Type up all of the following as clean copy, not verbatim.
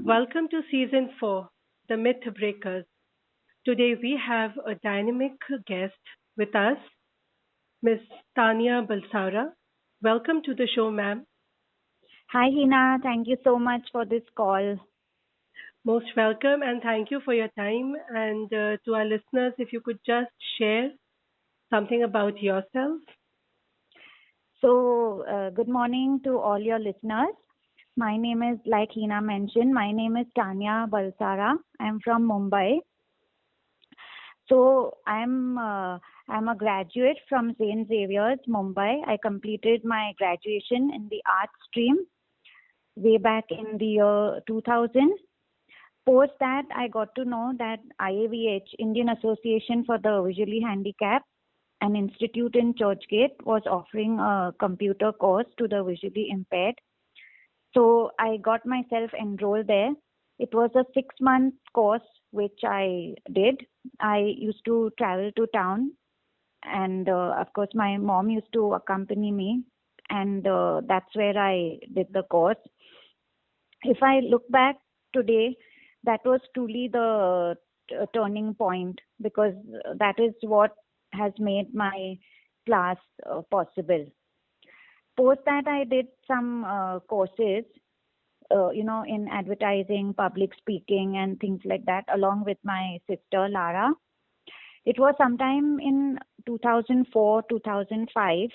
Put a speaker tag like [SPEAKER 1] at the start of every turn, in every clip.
[SPEAKER 1] Welcome to Season 4, The Myth Breakers. Today we have a dynamic guest with us, Ms. Tanya Balsara. Welcome to the show, ma'am.
[SPEAKER 2] Hi, Hina. Thank you so much for this call.
[SPEAKER 1] Most welcome and thank you for your time. And to our listeners, if you could just share something about yourself.
[SPEAKER 2] Good morning to all your listeners. My name is, like Hina mentioned, my name is Tanya Balsara. I'm from Mumbai. I'm a graduate from St. Xavier's, Mumbai. I completed my graduation in the art stream way back in the year 2000. Post that, I got to know that IAVH, Indian Association for the Visually Handicapped, an institute in Churchgate, was offering a computer course to the visually impaired. So I got myself enrolled there. It was a 6-month course which I did. I used to travel to town, and of course, my mom used to accompany me, and that's where I did the course. If I look back today, that was truly the turning point because that is what has made my class possible. Post that, I did some courses, in advertising, public speaking, and things like that, along with my sister Lara. It was sometime in 2004, 2005.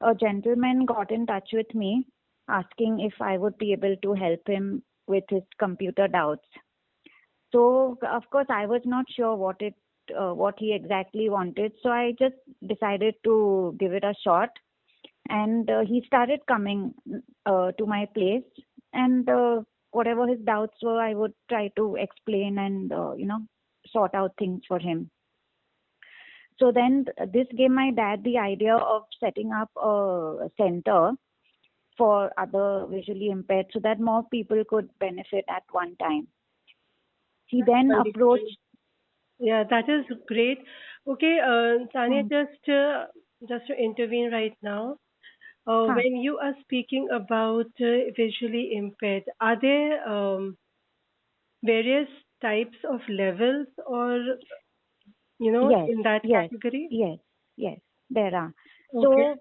[SPEAKER 2] A gentleman got in touch with me asking if I would be able to help him with his computer doubts. So, of course, I was not sure what he exactly wanted. So I just decided to give it a shot, and he started coming to my place, and whatever his doubts were, I would try to explain and sort out things for him. So then this gave my dad the idea of setting up a center for other visually impaired so that more people could benefit at one time. He then
[SPEAKER 1] Wonderful.
[SPEAKER 2] approached.
[SPEAKER 1] Yeah, that is great. Okay, Tanya,
[SPEAKER 2] Hmm,
[SPEAKER 1] just to intervene right now.
[SPEAKER 2] huh,
[SPEAKER 1] When you are speaking about visually impaired, are there various types of levels or,
[SPEAKER 2] yes,
[SPEAKER 1] in that
[SPEAKER 2] yes,
[SPEAKER 1] category?
[SPEAKER 2] yes, yes, there are.
[SPEAKER 1] Okay.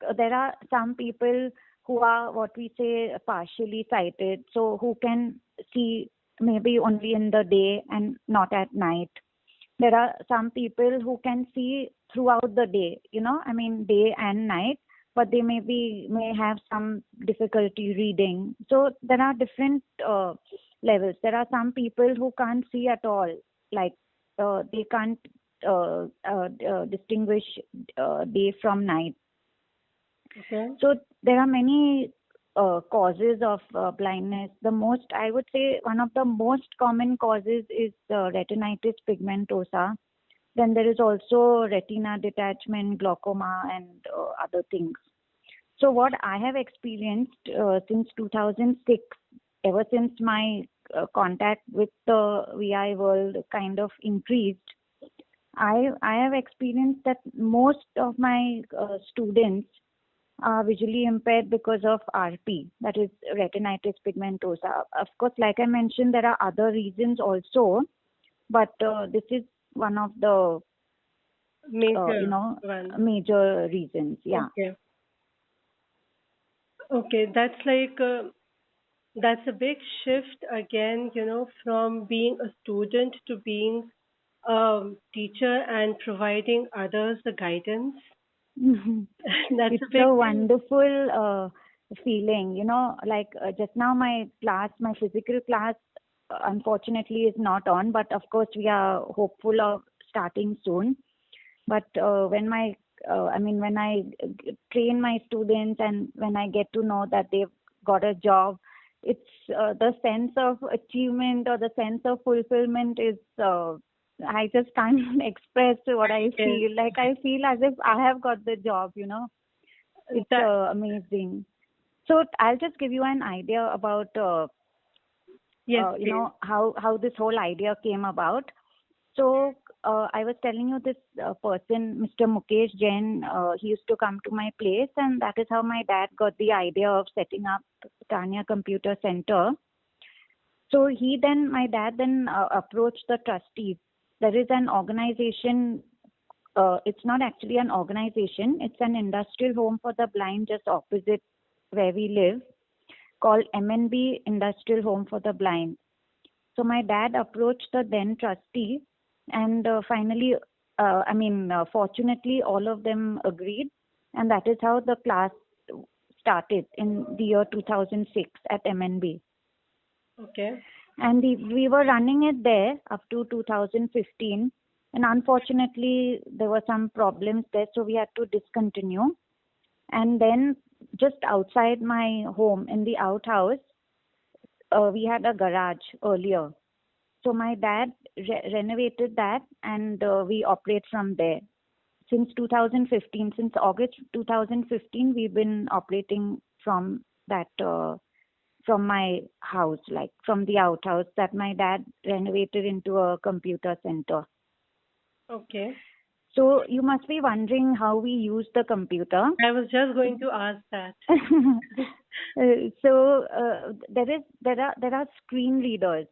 [SPEAKER 2] So there are some people who are what we say partially sighted, so who can see maybe only in the day and not at night. There are some people who can see throughout the day, I mean day and night, but they may have some difficulty reading. So there are different levels. There are some people who can't see at all, like they can't distinguish day from night.
[SPEAKER 1] Okay.
[SPEAKER 2] So there are many causes of blindness. The most, I would say, one of the most common causes is retinitis pigmentosa. Then there is also retina detachment, glaucoma, and other things. So what I have experienced since 2006, ever since my contact with the VI world kind of increased, I have experienced that most of my students are visually impaired because of RP, that is retinitis pigmentosa. Of course, like I mentioned, there are other reasons also, but this is one of the uh, you
[SPEAKER 1] Major
[SPEAKER 2] know
[SPEAKER 1] one.
[SPEAKER 2] major reasons. Yeah.
[SPEAKER 1] Okay. Okay. That's a big shift again, from being a student to being a teacher and providing others the guidance. That's a
[SPEAKER 2] It's
[SPEAKER 1] big
[SPEAKER 2] a
[SPEAKER 1] thing.
[SPEAKER 2] wonderful feeling, like just now my physical class, unfortunately is not on, but of course we are hopeful of starting soon. But when I train my students and when I get to know that they've got a job, it's the sense of achievement or the sense of fulfillment is I just can't express what I
[SPEAKER 1] Yes.
[SPEAKER 2] feel. Like I feel as if I have got the job. It's
[SPEAKER 1] That,
[SPEAKER 2] amazing. So I'll just give you an idea about
[SPEAKER 1] yes, please.
[SPEAKER 2] how this whole idea came about. So I was telling you this person, Mr. Mukesh Jain, he used to come to my place, and that is how my dad got the idea of setting up Tanya Computer Center. So my dad then approached the trustees. There is an organization. It's not actually an organization. It's an industrial home for the blind just opposite where we live, called MNB Industrial Home for the Blind. So my dad approached the then trustee, and fortunately, all of them agreed, and that is how the class started in the year 2006 at MNB.
[SPEAKER 1] Okay.
[SPEAKER 2] And we were running it there up to 2015, and unfortunately, there were some problems there, so we had to discontinue. And then, just outside my home in the outhouse, we had a garage earlier. So my dad renovated that, and we operate from there. Since 2015, since August 2015, we've been operating from that, from my house, like from the outhouse that my dad renovated into a computer center.
[SPEAKER 1] Okay.
[SPEAKER 2] So you must be wondering how we use the computer.
[SPEAKER 1] I was just going to ask that.
[SPEAKER 2] There are screen readers.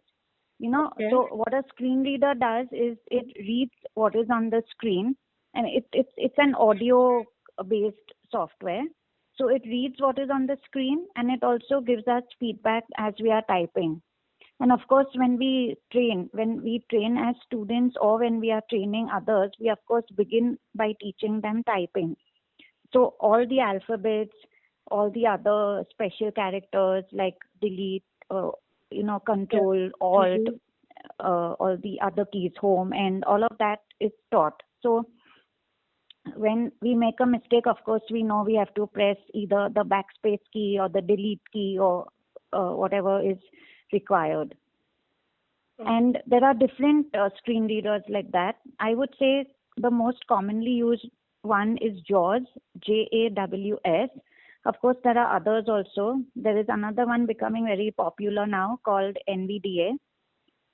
[SPEAKER 1] Okay.
[SPEAKER 2] So what a screen reader does is it reads what is on the screen, and it's an audio based software. So it reads what is on the screen, and it also gives us feedback as we are typing. And of course, when we train as students, or when we are training others, we of course begin by teaching them typing. So all the alphabets, all the other special characters like delete,
[SPEAKER 1] Yeah.
[SPEAKER 2] control, alt,
[SPEAKER 1] Mhm.
[SPEAKER 2] all the other keys, home, and all of that is taught. So when we make a mistake, of course, we know we have to press either the backspace key or the delete key, or whatever is required. And there are different screen readers like that. I would say the most commonly used one is JAWS, JAWS. Of course, there are others also. There is another one becoming very popular now called NVDA.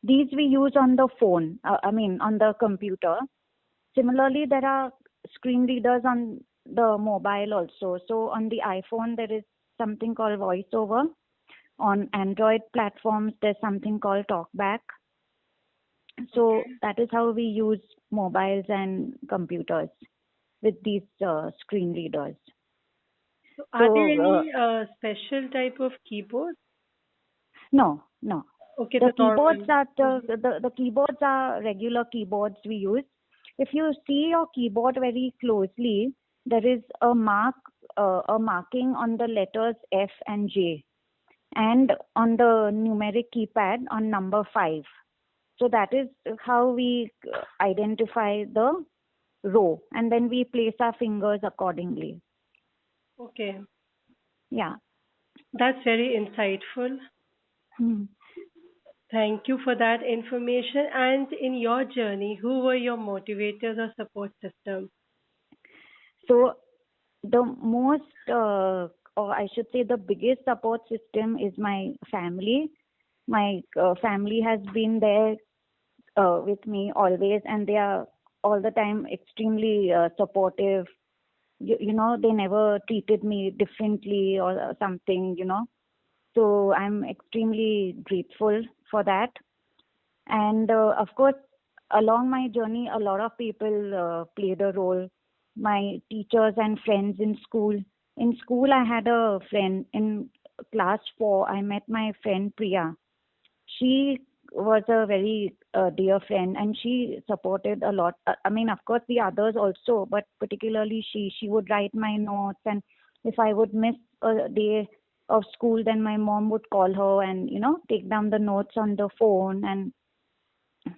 [SPEAKER 2] These we use on the phone, on the computer. Similarly, there are screen readers on the mobile also. So on the iPhone, there is something called VoiceOver. On Android platforms, there's something called TalkBack. So that is how we use mobiles and computers with these screen readers.
[SPEAKER 1] So are there
[SPEAKER 2] So
[SPEAKER 1] any special type of keyboard?
[SPEAKER 2] no.
[SPEAKER 1] Okay,
[SPEAKER 2] The
[SPEAKER 1] the
[SPEAKER 2] keyboards
[SPEAKER 1] normal.
[SPEAKER 2] are
[SPEAKER 1] Mhm.
[SPEAKER 2] the keyboards are regular keyboards we use. If you see your keyboard very closely, there is a marking on the letters F and J, and on the numeric keypad on number 5. So that is how we identify the row, and then we place our fingers accordingly.
[SPEAKER 1] Okay.
[SPEAKER 2] Yeah.
[SPEAKER 1] That's very insightful.
[SPEAKER 2] Hmm.
[SPEAKER 1] Thank you for that information. And in your journey, who were your motivators or support system?
[SPEAKER 2] So the most, or I should say, the biggest support system is my family. My family has been there with me always, and they are all the time extremely supportive. They never treated me differently or something. So I'm extremely grateful for that. And of course, along my journey, a lot of people played a role. My teachers and friends in school. In school, I had a friend in class 4. I met my friend Priya. She was a very dear friend, and she supported a lot. Of course, the others also, but particularly she. She would write my notes, and if I would miss a day of school, then my mom would call her and take down the notes on the phone, and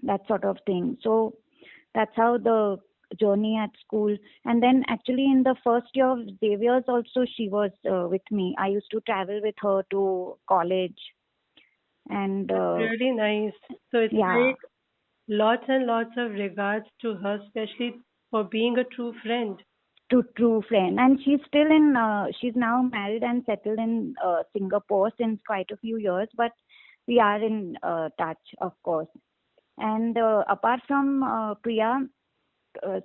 [SPEAKER 2] that sort of thing. So that's how the journey at school. And then actually in the first year of Xavier's also, she was with me. I used to travel with her to college, and
[SPEAKER 1] That's really nice. So it's
[SPEAKER 2] yeah,
[SPEAKER 1] like lots and lots of regards to her, especially for being a true friend.
[SPEAKER 2] to true friend. And she's still in. She's now married and settled in Singapore since quite a few years. But we are in touch, of course. And apart from Priya,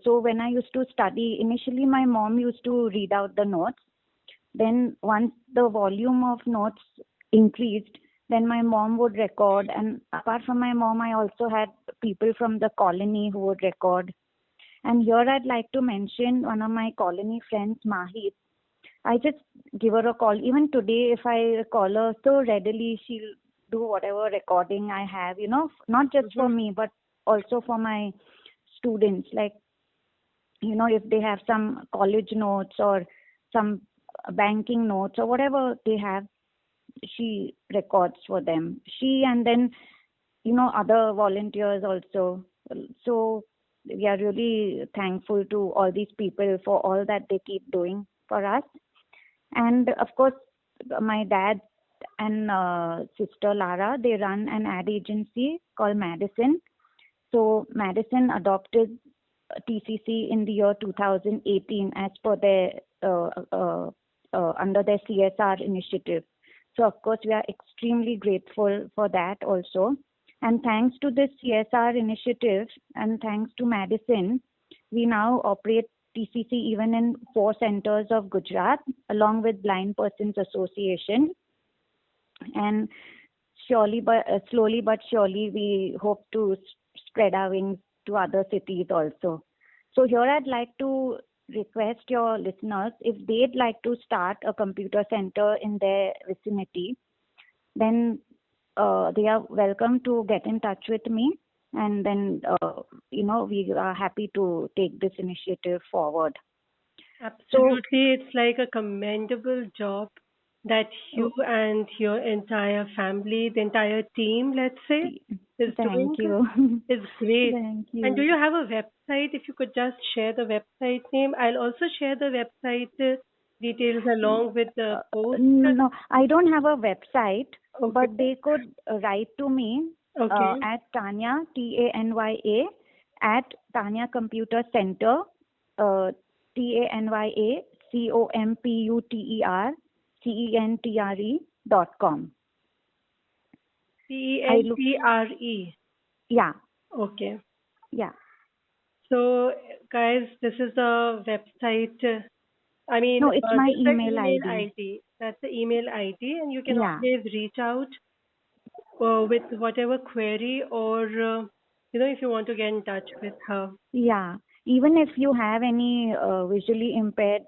[SPEAKER 2] so when I used to study, initially my mom used to read out the notes. Then once the volume of notes increased, Then my mom would record, and apart from my mom, I also had people from the colony who would record. And here I'd like to mention one of my colony friends, Mahi. I just give her a call. Even today, if I call her so readily, she'll do whatever recording I have, not just for
[SPEAKER 1] Mm-hmm.
[SPEAKER 2] me, but also for my students. Like, if they have some college notes or some banking notes or whatever they have, she records for them. She and then, other volunteers also. So we are really thankful to all these people for all that they keep doing for us. And of course, my dad and sister Lara, they run an ad agency called Madison. So Madison adopted TCC in the year 2018 as per their under their CSR initiative. So of course we are extremely grateful for that also. And thanks to this CSR initiative and thanks to Madison, we now operate TCC even in 4 centers of Gujarat along with Blind Persons Association. And surely, but slowly but surely, we hope to spread our wings to other cities also. So here I'd like to request your listeners if they'd like to start a computer center in their vicinity, then they are welcome to get in touch with me, and then we are happy to take this initiative forward. So
[SPEAKER 1] Absolutely, it's like a commendable job that
[SPEAKER 2] uh,
[SPEAKER 1] you and your entire family, the entire team, let's say, is doing.
[SPEAKER 2] thank you.
[SPEAKER 1] Is great.
[SPEAKER 2] Thank
[SPEAKER 1] And do
[SPEAKER 2] you.
[SPEAKER 1] you have a website? If you could just share the website name, I'll also share the website details along with the
[SPEAKER 2] Uh,
[SPEAKER 1] post.
[SPEAKER 2] no, I don't have a website,
[SPEAKER 1] Okay,
[SPEAKER 2] but they could write to me
[SPEAKER 1] okay.
[SPEAKER 2] at Tanya, Tanya, at Tanya Computer Center, TanyComputerCenter I look,
[SPEAKER 1] Pentre.
[SPEAKER 2] yeah,
[SPEAKER 1] Okay.
[SPEAKER 2] yeah.
[SPEAKER 1] So, guys, this is the website.
[SPEAKER 2] No, it's my
[SPEAKER 1] This is the
[SPEAKER 2] email
[SPEAKER 1] email
[SPEAKER 2] ID.
[SPEAKER 1] ID. That's the email ID, and you can
[SPEAKER 2] Yeah,
[SPEAKER 1] always reach out with whatever query or if you want to get in touch with her.
[SPEAKER 2] yeah. Even if you have any visually impaired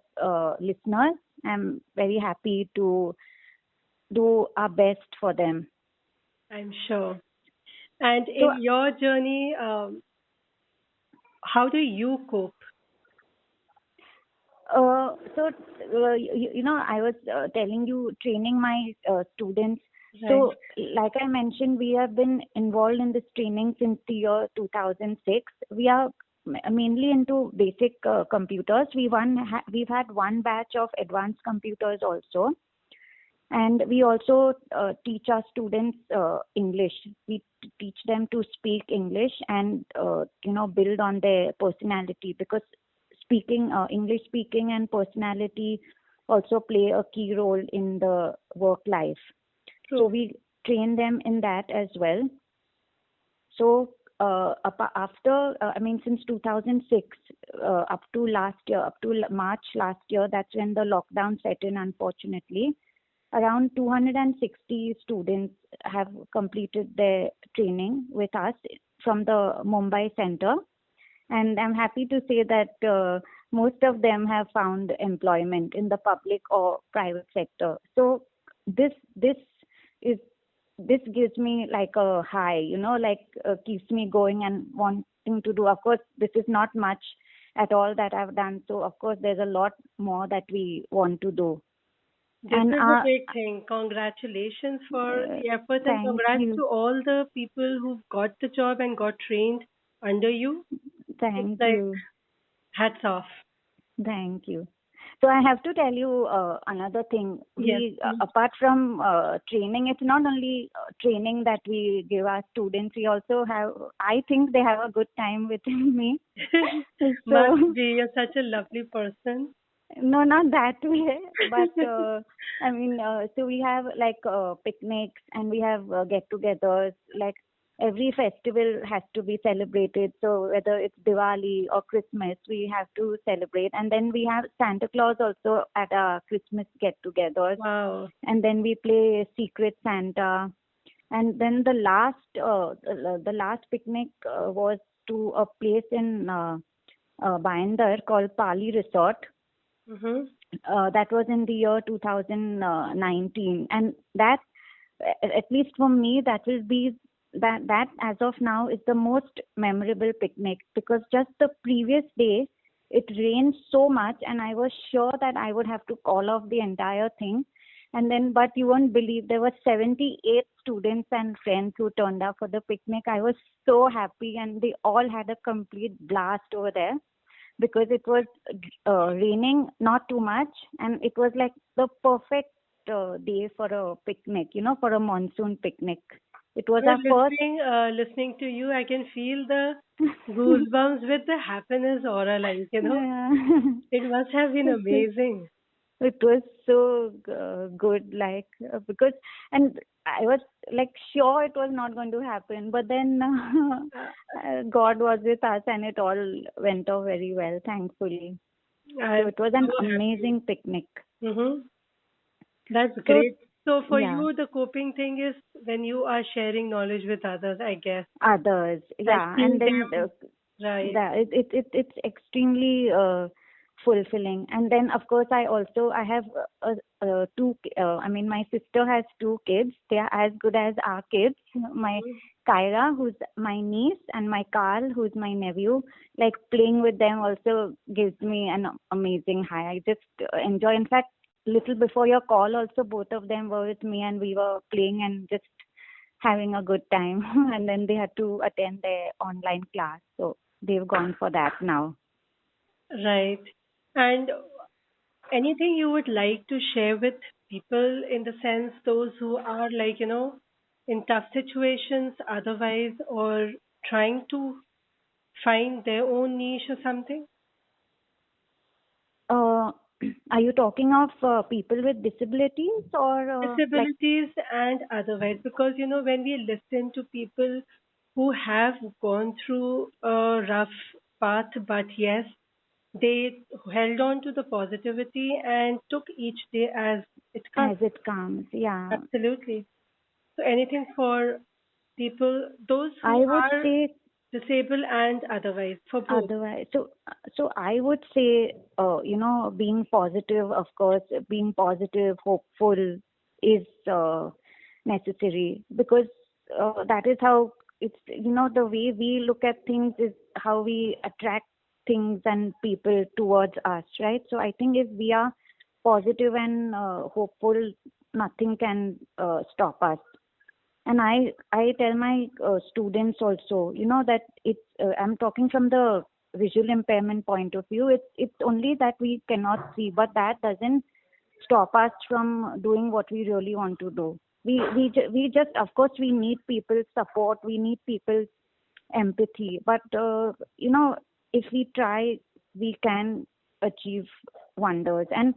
[SPEAKER 2] listeners, I'm very happy to do our best for them.
[SPEAKER 1] I'm sure. And
[SPEAKER 2] So,
[SPEAKER 1] in your journey, how do you cope?
[SPEAKER 2] I was telling you, training my students.
[SPEAKER 1] Right.
[SPEAKER 2] So, like I mentioned, we have been involved in this training since the year 2006. We are mainly into basic computers. We've had one batch of advanced computers also, and we also teach our students English. We teach them to speak English and build on their personality, because speaking English speaking and personality also play a key role in the work life. So
[SPEAKER 1] True.
[SPEAKER 2] we train them in that as well. So after, since 2006 up to last year, up to March last year, that's when the lockdown set in, unfortunately. Around 260 students have completed their training with us from the Mumbai center. And I'm happy to say that most of them have found employment in the public or private sector. So this this is this gives me like a high, like keeps me going and wanting to do. Of course, this is not much at all that I've done. So of course, there's a lot more that we want to do.
[SPEAKER 1] This
[SPEAKER 2] And
[SPEAKER 1] is a big thing. Congratulations for
[SPEAKER 2] uh,
[SPEAKER 1] the efforts and
[SPEAKER 2] thank
[SPEAKER 1] congrats
[SPEAKER 2] you,
[SPEAKER 1] to all the people who got the job and got trained under you. It's
[SPEAKER 2] thank
[SPEAKER 1] like
[SPEAKER 2] you.
[SPEAKER 1] hats off.
[SPEAKER 2] Thank you. So I have to tell you another thing.
[SPEAKER 1] Yes,
[SPEAKER 2] We,
[SPEAKER 1] please.
[SPEAKER 2] apart from training, it's not only training that we give our students. We also have. I think they have a good time with me.
[SPEAKER 1] Must
[SPEAKER 2] So
[SPEAKER 1] be. You're such a lovely person.
[SPEAKER 2] no, not that way, but so we have like picnics and we have get-togethers. Like every festival has to be celebrated. So whether it's Diwali or Christmas, we have to celebrate. And then we have Santa Claus also at our Christmas get-togethers.
[SPEAKER 1] Wow.
[SPEAKER 2] And then we play Secret Santa. And then the last picnic was to a place in Bandar called Pali Resort.
[SPEAKER 1] Mm-hmm.
[SPEAKER 2] That was in the year 2019, and that, at least for me, that will be that as of now is the most memorable picnic, because just the previous day it rained so much and I was sure that I would have to call off the entire thing. And then, but you won't believe, there were 78 students and friends who turned up for the picnic. I was so happy, and they all had a complete blast over there because it was raining not too much, and it was like the perfect day for a picnic, for a monsoon picnic. It was
[SPEAKER 1] Well,
[SPEAKER 2] our first.
[SPEAKER 1] listening to you, I can feel the goosebumps with the happiness aura,
[SPEAKER 2] Yeah.
[SPEAKER 1] It must have been amazing.
[SPEAKER 2] It was so good, like, because, and I was like sure it was not going to happen, but then
[SPEAKER 1] Uh,
[SPEAKER 2] God was with us and it all went off very well, thankfully. So
[SPEAKER 1] I'm
[SPEAKER 2] it was
[SPEAKER 1] so
[SPEAKER 2] an
[SPEAKER 1] happy.
[SPEAKER 2] amazing picnic.
[SPEAKER 1] Mm-hmm. That's
[SPEAKER 2] So,
[SPEAKER 1] great. So for
[SPEAKER 2] yeah,
[SPEAKER 1] you, the coping thing is when you are sharing knowledge with others, I guess.
[SPEAKER 2] others,
[SPEAKER 1] Like
[SPEAKER 2] yeah, and
[SPEAKER 1] seeing
[SPEAKER 2] then
[SPEAKER 1] them, right.
[SPEAKER 2] that it's extremely fulfilling. And then of course I have two, I mean, my sister has two kids. They are as good as our kids. My
[SPEAKER 1] Mhm.
[SPEAKER 2] Kyra, who's my niece, and my Carl, who's my nephew. Like, playing with them also gives me an amazing high. I just enjoy. In fact, little before your call also, both of them were with me and we were playing and just having a good time. And then they had to attend their online class, so they've gone for that now.
[SPEAKER 1] Right. And anything you would like to share with people in the sense those who are in tough situations otherwise or trying to find their own niche or something?
[SPEAKER 2] uh, are you talking of people with disabilities, or like,
[SPEAKER 1] Disabilities and otherwise, because when we listen to people who have gone through a rough path, but yes, they held on to the positivity and took each day as it comes.
[SPEAKER 2] as it comes? Yeah,
[SPEAKER 1] Absolutely. So anything for people, those who
[SPEAKER 2] I would
[SPEAKER 1] are
[SPEAKER 2] say
[SPEAKER 1] disabled and otherwise, for both.
[SPEAKER 2] otherwise. So I would say, being positive, of course, being positive, hopeful is necessary, because that is how it's, the way we look at things is how we attract things and people towards us, right? So I think if we are positive and hopeful, nothing can stop us. And I tell my students also, that it's I'm talking from the visual impairment point of view. It's only that we cannot see, but that doesn't stop us from doing what we really want to do. We just, of course, we need people's support, we need people's empathy, but if we try, we can achieve wonders. And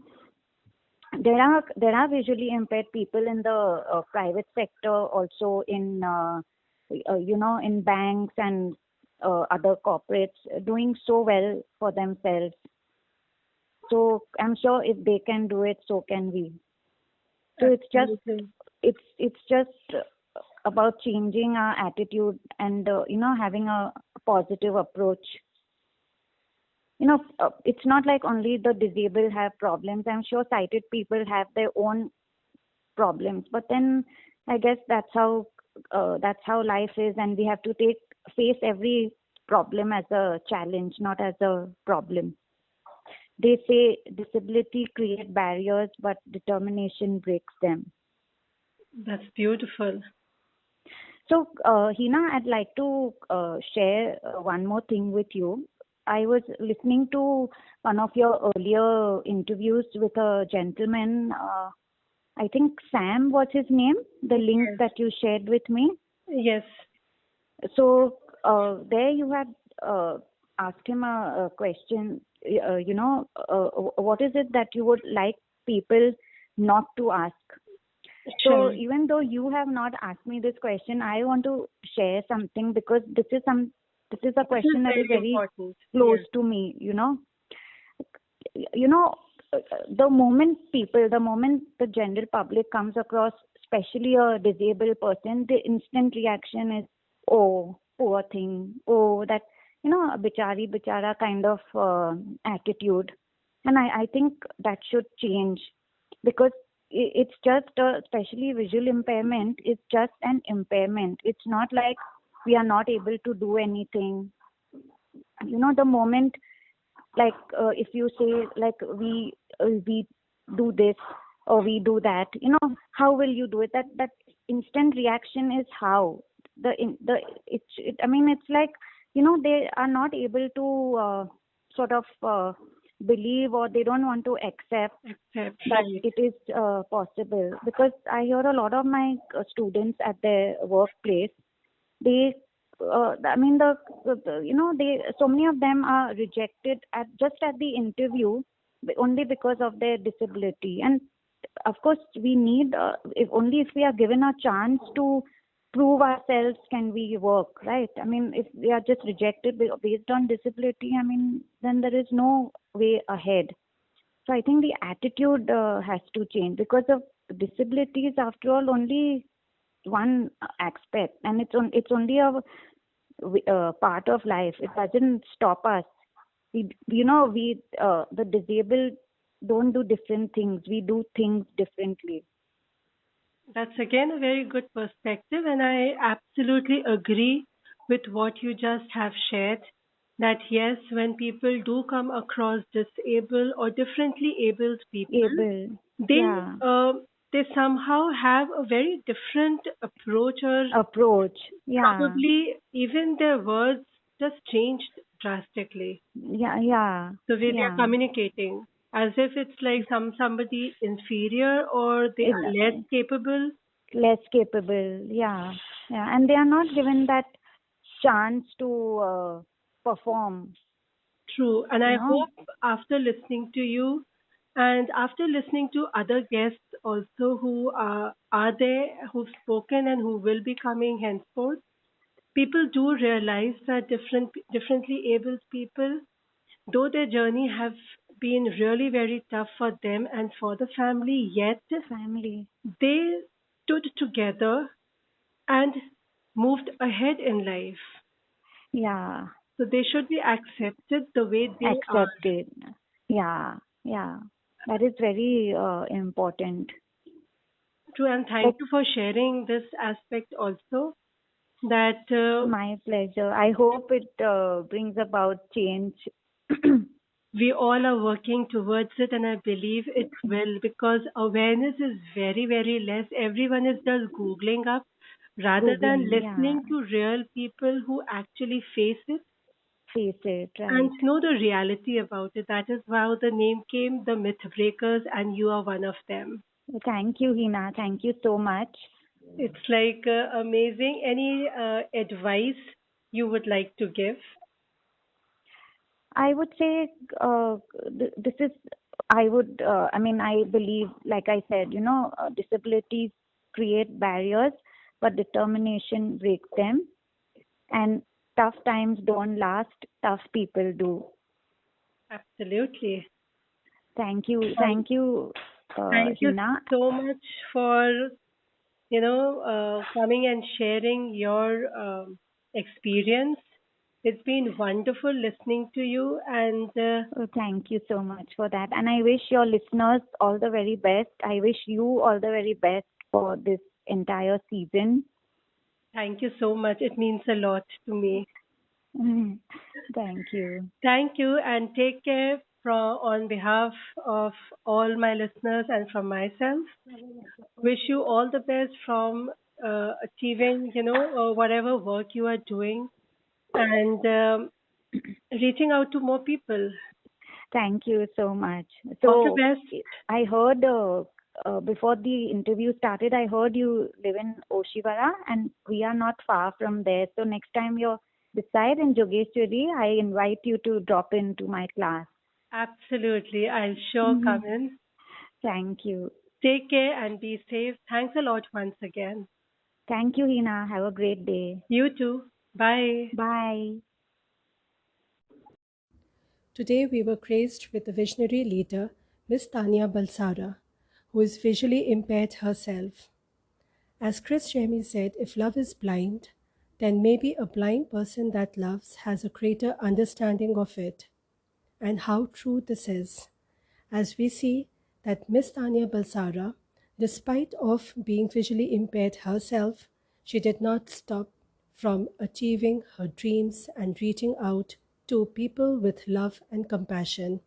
[SPEAKER 2] there are visually impaired people in the private sector, also in in banks and other corporates, doing so well for themselves. So I'm sure if they can do it, so can we. So
[SPEAKER 1] Absolutely.
[SPEAKER 2] it's just about changing our attitude and having a positive approach. It's not like only the disabled have problems. I'm sure sighted people have their own problems, but then I guess that's how life is, and we have to face every problem as a challenge, not as a problem. They say disability create barriers, but determination breaks them.
[SPEAKER 1] That's beautiful.
[SPEAKER 2] So, Hina, I'd like to share one more thing with you. I was listening to one of your earlier interviews with a gentleman. I think Sam was his name, the link
[SPEAKER 1] Yes.
[SPEAKER 2] that you shared with me.
[SPEAKER 1] Yes.
[SPEAKER 2] So there you had asked him a question. What is it that you would like people not to ask?
[SPEAKER 1] Sure.
[SPEAKER 2] So even though you have not asked me this question, I want to share something, because this is a
[SPEAKER 1] This is
[SPEAKER 2] question that is
[SPEAKER 1] very
[SPEAKER 2] very
[SPEAKER 1] important.
[SPEAKER 2] close
[SPEAKER 1] Yes.
[SPEAKER 2] to me. You know, the moment the general public comes across, especially a disabled person, the instant reaction is, oh, poor thing, oh, that, a bichari, bichara kind of attitude. And I think that should change because it's just, especially visual impairment, it's just an impairment. It's not like we are not able to do anything. The moment, like if you say like we do this or we do that, how will you do it? That instant reaction is how the I mean, it's like, they are not able to sort of believe, or they don't want to accept
[SPEAKER 1] Accept,
[SPEAKER 2] that
[SPEAKER 1] right.
[SPEAKER 2] it is possible. Because I hear a lot of my students at their workplace, they I mean, they, so many of them are rejected at just at the interview only because of their disability. And of course we need, if only if we are given a chance to prove ourselves can we work, right? I mean, if we are just rejected based on disability, I mean, then there is no way ahead. So I think the attitude has to change, because of disabilities, after all, only one aspect, and it's only a part of life. It doesn't stop us. We the disabled don't do different things. We do things differently.
[SPEAKER 1] That's again a very good perspective, and I absolutely agree with what you just have shared. That yes, when people do come across disabled or differently abled people,
[SPEAKER 2] Able,
[SPEAKER 1] they
[SPEAKER 2] yeah,
[SPEAKER 1] they somehow have a very different approach, or
[SPEAKER 2] approach, yeah,
[SPEAKER 1] probably even their words just changed drastically.
[SPEAKER 2] yeah, yeah,
[SPEAKER 1] The way they are
[SPEAKER 2] yeah.
[SPEAKER 1] communicating, as if it's like somebody inferior or they
[SPEAKER 2] In
[SPEAKER 1] are less capable.
[SPEAKER 2] less capable, yeah, yeah, and they are not given that chance to perform.
[SPEAKER 1] True. And
[SPEAKER 2] You
[SPEAKER 1] I
[SPEAKER 2] know,
[SPEAKER 1] hope after listening to you and after listening to other guests also who are there, who've spoken and who will be coming henceforth, people do realize that differently abled people, though their journey have been really very tough for them and for the family, yet
[SPEAKER 2] family,
[SPEAKER 1] they stood together and moved ahead in life.
[SPEAKER 2] yeah,
[SPEAKER 1] So they should be accepted the way they are.
[SPEAKER 2] accepted, yeah, yeah. That is very important.
[SPEAKER 1] True, and thank
[SPEAKER 2] Like,
[SPEAKER 1] you for sharing this aspect also. That
[SPEAKER 2] my pleasure. I hope it brings about change.
[SPEAKER 1] we all are working towards it, and I believe it will, because awareness is very, very less. Everyone is just Googling up rather than
[SPEAKER 2] Googling, yeah,
[SPEAKER 1] listening to real people who actually face it
[SPEAKER 2] face it,
[SPEAKER 1] and
[SPEAKER 2] right.
[SPEAKER 1] know the reality about it. That is how the name came, the Myth Breakers, and you are one of them.
[SPEAKER 2] Thank you, Hina. Thank you so much.
[SPEAKER 1] It's like amazing. Any advice you would like to give?
[SPEAKER 2] I would say this is, I mean, I believe, like I said, disabilities create barriers, but determination breaks them. And tough times don't last, tough people do.
[SPEAKER 1] Absolutely.
[SPEAKER 2] Thank you,
[SPEAKER 1] Thank you
[SPEAKER 2] Hina.
[SPEAKER 1] so much for coming and sharing your experience. It's been wonderful listening to you, and
[SPEAKER 2] Thank you so much for that. And I wish your listeners all the very best. I wish you all the very best for this entire season.
[SPEAKER 1] thank you so much. It means a lot to me.
[SPEAKER 2] Thank you.
[SPEAKER 1] Thank you, and take care from on behalf of all my listeners and from myself. Wish you all the best from achieving, whatever work you are doing, and reaching out to more people.
[SPEAKER 2] Thank you so much.
[SPEAKER 1] All the
[SPEAKER 2] So,
[SPEAKER 1] best.
[SPEAKER 2] I heard before the interview started, I heard you live in Oshiwara, and we are not far from there. So, next time you're beside in Jogeshwari, I invite you to drop into my class.
[SPEAKER 1] Absolutely. I'll sure come
[SPEAKER 2] Mhm.
[SPEAKER 1] in.
[SPEAKER 2] Thank you.
[SPEAKER 1] Take care and be safe. Thanks a lot once again.
[SPEAKER 2] Thank you, Hina. Have a great day.
[SPEAKER 1] You too. Bye.
[SPEAKER 2] Bye.
[SPEAKER 1] Today we were graced with the visionary leader, Ms Tanya Balsara, who is visually impaired herself. As Chris Jamie said, if love is blind, then maybe a blind person that loves has a greater understanding of it. And how true this is, as we see that Miss Tanya Balsara, despite of being visually impaired herself, she did not stop from achieving her dreams and reaching out to people with love and compassion.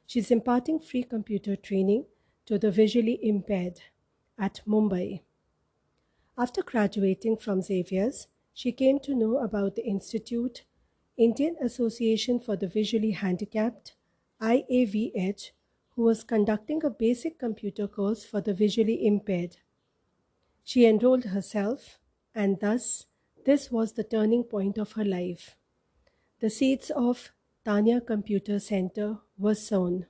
[SPEAKER 1] She's imparting free computer training to the visually impaired at Mumbai. After graduating from Xavier's, she came to know about the Institute, Indian Association for the Visually Handicapped, IAVH, who was conducting a basic computer course for the visually impaired. She enrolled herself, and thus this was the turning point of her life. The seeds of Tanya Computer Center were sown.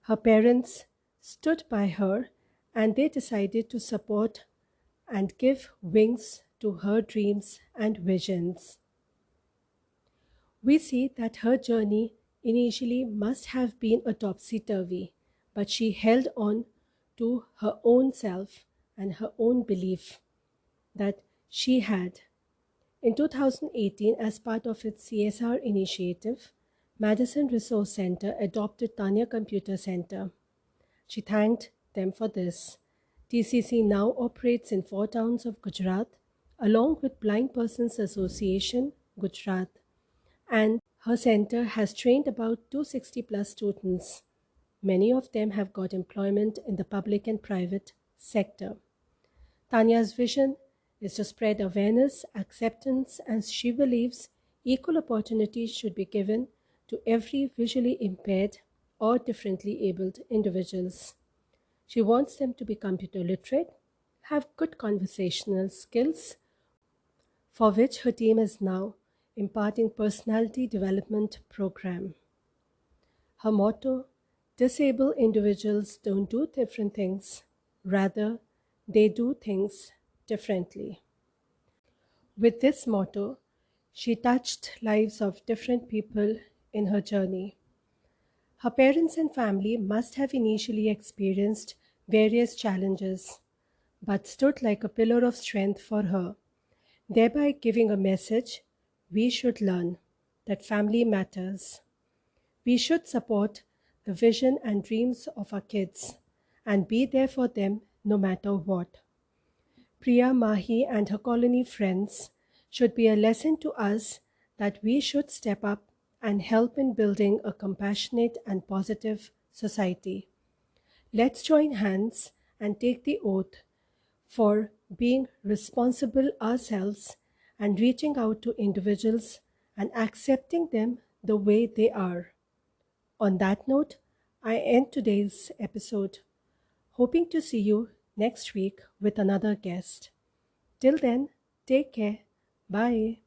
[SPEAKER 1] Her parents stood by her and they decided to support and give wings to her dreams and visions. We see that her journey initially must have been a topsy-turvy, but she held on to her own self and her own belief that she had. In 2018, as part of its CSR initiative, Madison Resource Center adopted Tanya Computer Center. She thanked them for this. TCC now operates in 4 towns of Gujarat, along with Blind Persons Association, Gujarat, and her center has trained about 260 plus students. Many of them have got employment in the public and private sector. Tanya's vision is to spread awareness, acceptance, and she believes equal opportunities should be given to every visually impaired or differently abled individuals. She wants them to be computer literate, have good conversational skills, for which her team is now imparting personality development program. Her motto, disabled individuals don't do different things, rather they do things differently. With this motto, she touched lives of different people in her journey. Her parents and family must have initially experienced various challenges, but stood like a pillar of strength for her, thereby giving a message we should learn that family matters. We should support the vision and dreams of our kids and be there for them no matter what. Priya Mahi and her colony friends should be a lesson to us that we should step up and help in building a compassionate and positive society. Let's join hands and take the oath for being responsible ourselves and reaching out to individuals and accepting them the way they are. On that note, I end today's episode, hoping to see you next week with another guest. Till then, take care. Bye.